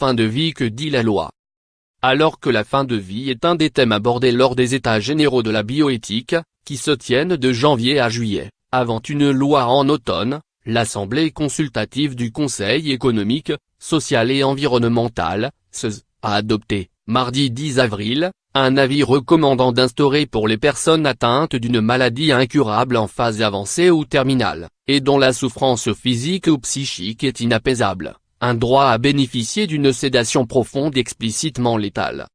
fin de vie que dit la loi. Alors que la fin de vie est un des thèmes abordés lors des États généraux de la bioéthique, qui se tiennent de janvier à juillet, avant une loi en automne, l'Assemblée consultative du Conseil économique, social et environnemental, CESE, a adopté, mardi 10 avril, un avis recommandant d'instaurer pour les personnes atteintes d'une maladie incurable en phase avancée ou terminale, et dont la souffrance physique ou psychique est inapaisable, un droit à bénéficier d'une sédation profonde explicitement létale.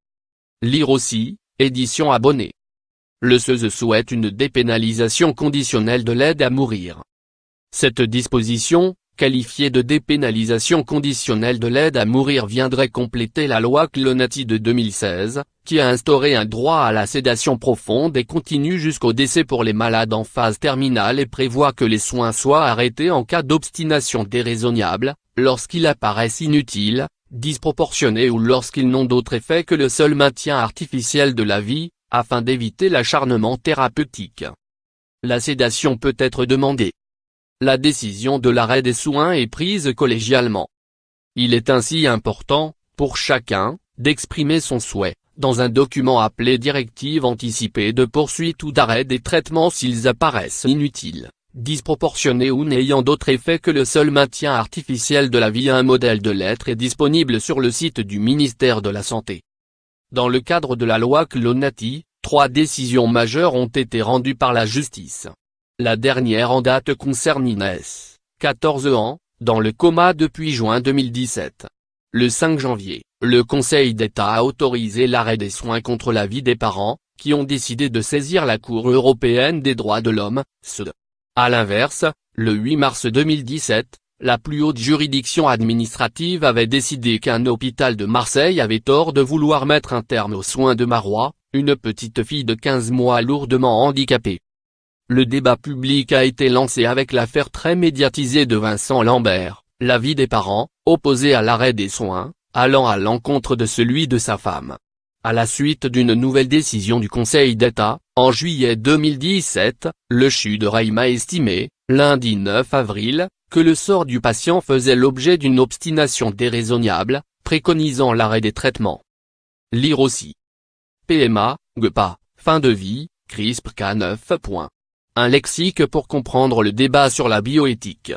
Lire aussi, édition abonnée. Le CESE souhaite une dépénalisation conditionnelle de l'aide à mourir. Cette disposition, qualifiée de dépénalisation conditionnelle de l'aide à mourir, viendrait compléter la loi Clonati de 2016, qui a instauré un droit à la sédation profonde et continue jusqu'au décès pour les malades en phase terminale et prévoit que les soins soient arrêtés en cas d'obstination déraisonnable, lorsqu'ils apparaissent inutiles, disproportionnés ou lorsqu'ils n'ont d'autre effet que le seul maintien artificiel de la vie, afin d'éviter l'acharnement thérapeutique. La sédation peut être demandée. La décision de l'arrêt des soins est prise collégialement. Il est ainsi important, pour chacun, d'exprimer son souhait, dans un document appelé Directive anticipée de poursuite ou d'arrêt des traitements s'ils apparaissent inutiles, disproportionnés ou n'ayant d'autre effet que le seul maintien artificiel de la vie. Un modèle de lettre est disponible sur le site du ministère de la Santé. Dans le cadre de la loi Clonati, 3 décisions majeures ont été rendues par la justice. La dernière en date concerne Inès, 14 ans, dans le coma depuis juin 2017. Le 5 janvier, le Conseil d'État a autorisé l'arrêt des soins contre la vie des parents, qui ont décidé de saisir la Cour européenne des droits de l'homme, CEDH. À l'inverse, le 8 mars 2017, la plus haute juridiction administrative avait décidé qu'un hôpital de Marseille avait tort de vouloir mettre un terme aux soins de Marois, une petite fille de 15 mois lourdement handicapée. Le débat public a été lancé avec l'affaire très médiatisée de Vincent Lambert, la vie des parents, opposé à l'arrêt des soins, allant à l'encontre de celui de sa femme. À la suite d'une nouvelle décision du Conseil d'État, en juillet 2017, le CHU de Reims a estimé, lundi 9 avril, que le sort du patient faisait l'objet d'une obstination déraisonnable, préconisant l'arrêt des traitements. Lire aussi. PMA, GEPA, fin de vie, CRISPR-Cas9. Un lexique pour comprendre le débat sur la bioéthique.